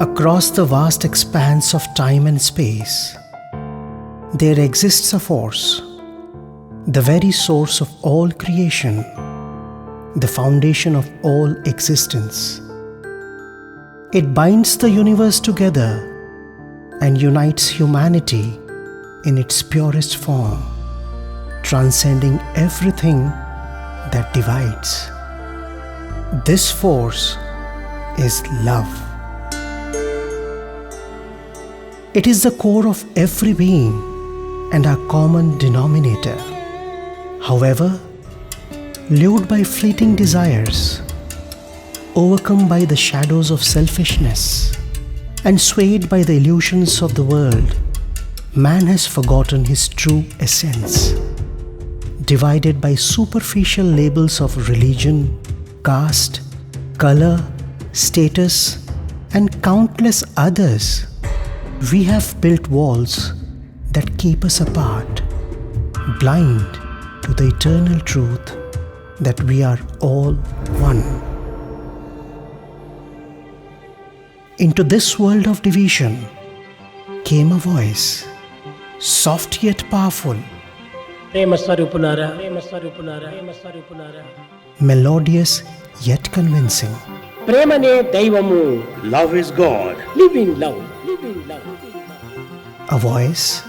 Across the vast expanse of time and space, there exists a force, the very source of all creation, the foundation of all existence. It binds the universe together and unites humanity in its purest form, transcending everything that divides. This force is love. It is the core of every being and our common denominator. However, lured by fleeting desires, overcome by the shadows of selfishness, and swayed by the illusions of the world, man has forgotten his true essence. Divided by superficial labels of religion, caste, color, status, and countless others, we have built walls that keep us apart, blind to the eternal truth that we are all one. Into this world of division came a voice, soft yet powerful, melodious yet convincing. Love is God. Living love. A voice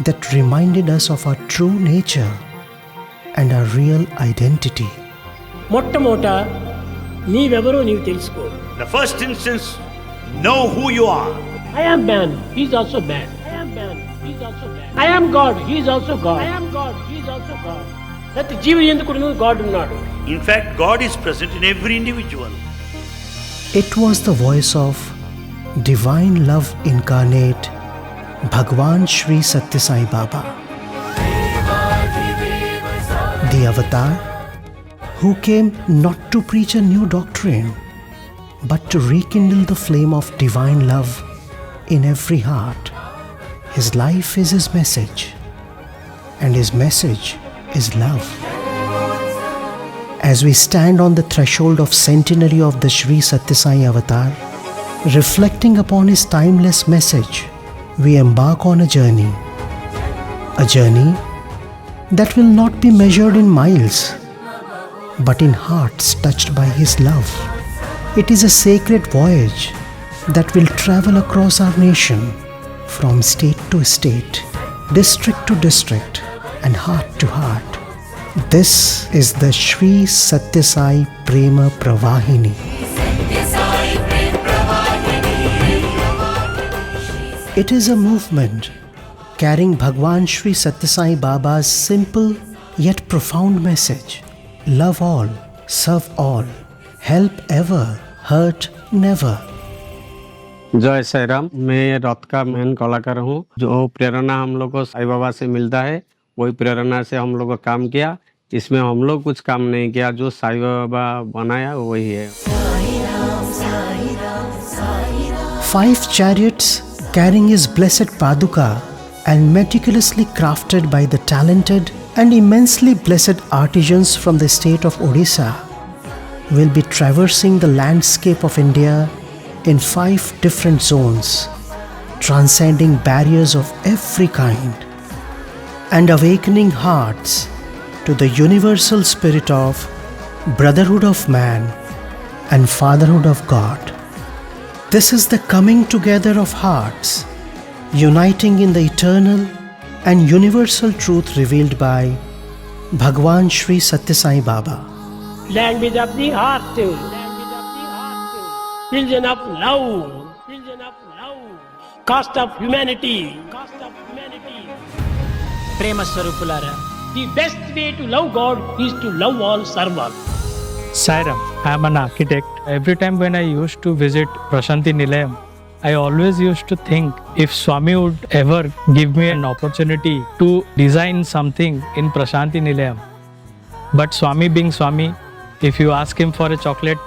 that reminded us of our true nature and our real identity. మొట్టమొదట నీవెవరో నీవు తెలుసుకో. The first instance, know who you are. I am man, he is also man. I am man, he is also man. I am God, he is also God. I am God, he is also God. ప్రతి జీవి ఎందుకు God ఉన్నాడు. In fact, God is present in every individual. It was the voice of divine love incarnate, Bhagawan Shri Sathya Sai Baba, the avatar who came not to preach a new doctrine, but to rekindle the flame of divine love in every heart. His life is his message, and his message is love. As we stand on the threshold of centenary of the Shri Sathya Sai avatar, reflecting upon his timeless message, we embark on a journey that will not be measured in miles, but in hearts touched by his love. It is a sacred voyage that will travel across our nation from state to state, district to district, and heart to heart. This is the Shri Sathya Sai Prema Pravahini. It is a movement carrying Bhagawan Shri Sathya Sai Baba's simple yet profound message: love all, serve all, help ever, hurt never. जय साई राम। मैं रथ का main कलाकार हूँ। जो प्रेरणा हम लोग को साईं बाबा से मिलता है, वही प्रेरणा से हम लोग को काम किया। इसमें हम लोग कुछ काम नहीं किया, जो साईं बाबा बनाया वही है। 5 chariots carrying his blessed Paduka and meticulously crafted by the talented and immensely blessed artisans from the state of Odisha will be traversing the landscape of India in 5 different zones, transcending barriers of every kind and awakening hearts to the universal spirit of Brotherhood of man and Fatherhood of God. This is the coming together of hearts, uniting in the eternal and universal truth revealed by Bhagawan Shri Sathya Sai Baba. Language of the heart, children of love, caste of humanity. Prema Swarupulara. The best way to love God is to love all, serve all. Sairam, I am an architect. Every time when I used to visit Prashanthi Nilayam, I always used to think if Swami would ever give me an opportunity to design something in Prashanthi Nilayam. But Swami being Swami, if you ask him for a chocolate,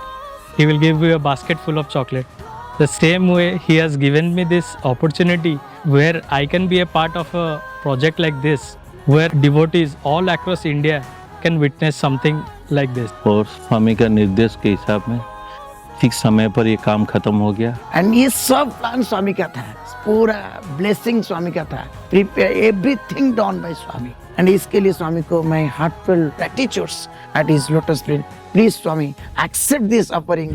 he will give you a basket full of chocolate. The same way he has given me this opportunity where I can be a part of a project like this, where devotees all across India can witness something like this. और स्वामी का निर्देश के हिसाब में fix समय पर ये काम खत्म हो गया। एंड ये सब प्लान स्वामी का था, पूरा ब्लेसिंग स्वामी का था, prepare everything done by Swami. And इसके लिए स्वामी को मैं heartful gratitudes at his lotus feet. Please Swami accept this offering.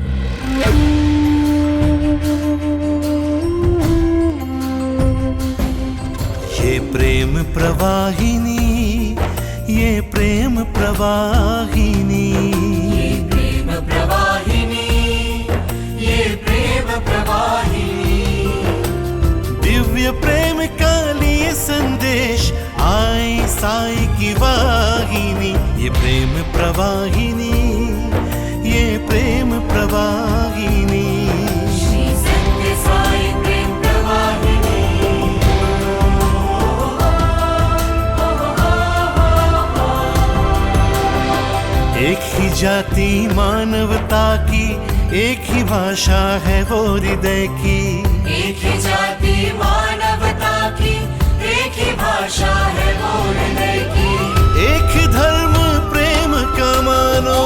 ये प्रेम प्रवाहिनी, ये प्रेम प्रवाहिनी, ये प्रेम प्रवाहिनी, ये प्रेम प्रवाहिनी। दिव्य प्रेम का लिए संदेश आई साई की वाहिनी। ये प्रेम प्रवाहिनी, ये प्रेम प्रवाहिनी। श्री सत्य साई प्रेम प्रवाहिनी। एक ही जाति मानवता की, एक ही भाषा है वो हृदय की। एक ही जाति मानवता की, एक ही भाषा है वो हृदय की। एक ही धर्म प्रेम का मानो,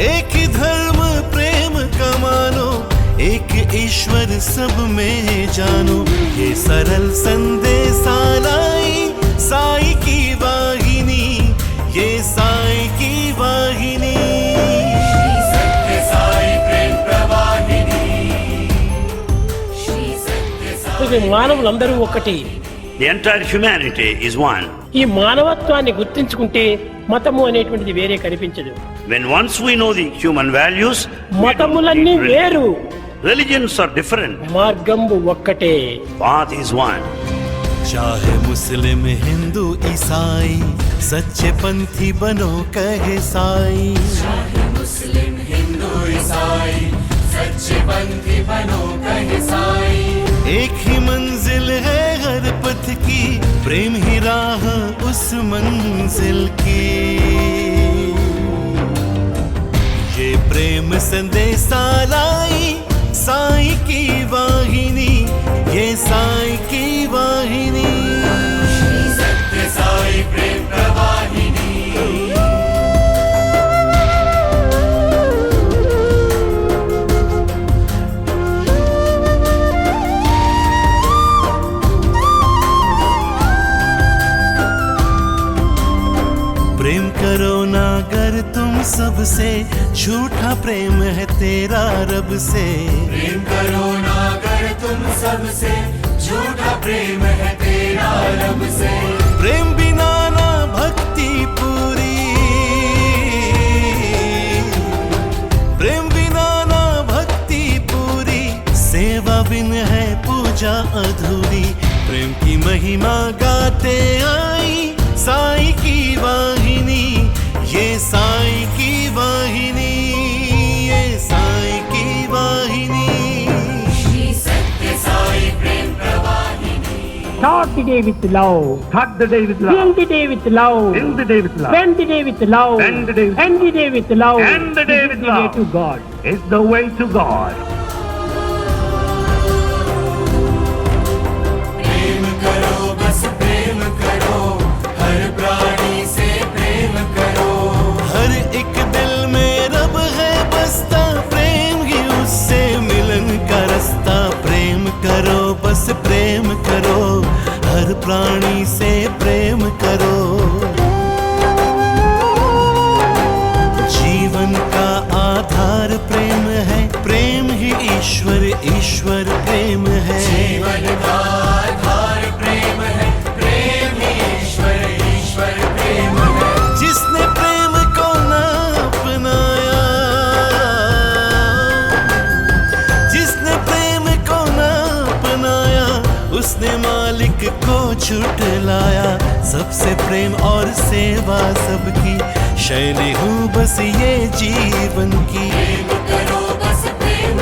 एक ही धर्म प्रेम का मानो, एक ईश्वर सब में जानो। ये सरल संदेश लाई साई की वाहिनी, ये साई की वाहिनी। श्री सत्य साई प्रेम प्रवाहिनी, श्री सत्य साई। మానవులందరూ ఒకటి. The entire humanity is one. ఈ మానవత్వాన్ని గుర్తించుకుంటే మతము అనేటువంటిది వేరే కనిపించదు. When once we know the human values, మతములన్నీ వేరు, religions are different. మార్గము ఒక్కటే. Path is one. चाहे मुस्लिम हिंदू ईसाई, सच्चे पंथी बनो कहे साई। चाहे मुस्लिम हिंदू ईसाई, सच्चे पंथी बनो कहे साई। एक ही मंजिल है हर पथ की, प्रेम ही राह उस मंजिल की। ये प्रेम संदेशा लाई साई की वाहिनी, ये साई की वाहिनी। श्री सत्य साई प्रेम प्रवाहिनी। प्रेम करो ना अगर तुम सबसे, झूठा प्रेम है तेरा रब से। प्रेम करो ना अगर तुम सबसे, झूठा प्रेम है तेरा रब से। प्रेम बिना ना भक्ति पूरी, प्रेम बिना ना भक्ति पूरी, सेवा बिन है पूजा अधूरी। प्रेम की महिमा गाते आई साई की वाहिनी, ये साई की वाहिनी, ये साई की वाहिनी। श्री सत्य साई प्रेम प्रवाहिनी। Start the day with love. Start the day with love. End the day with love. End the day with love. Spend the day with love. End the day with End the day with love. End the day with This is the way love. to God. It's the way to God. प्रेम करो बस प्रेम करो, हर प्राणी से प्रेम करो। हर एक दिल में रब है बसता, प्रेम ही उससे मिलन का रास्ता। प्रेम करो बस प्रेम करो, हर प्राणी से प्रेम करो। जीवन का आधार प्रेम है, प्रेम ही ईश्वर, ईश्वर प्रेम है। जीवन का आधार प्रेम है, प्रेम ही ईश्वर, ईश्वर प्रेम है। जिसने प्रेम को ना अपनाया, जिसने प्रेम को ना अपनाया, उसने मालिक को झुठलाया। सबसे प्रेम और सेवा सबकी, शैली हूँ बस ये जीवन की। प्रेम करो बस प्रेम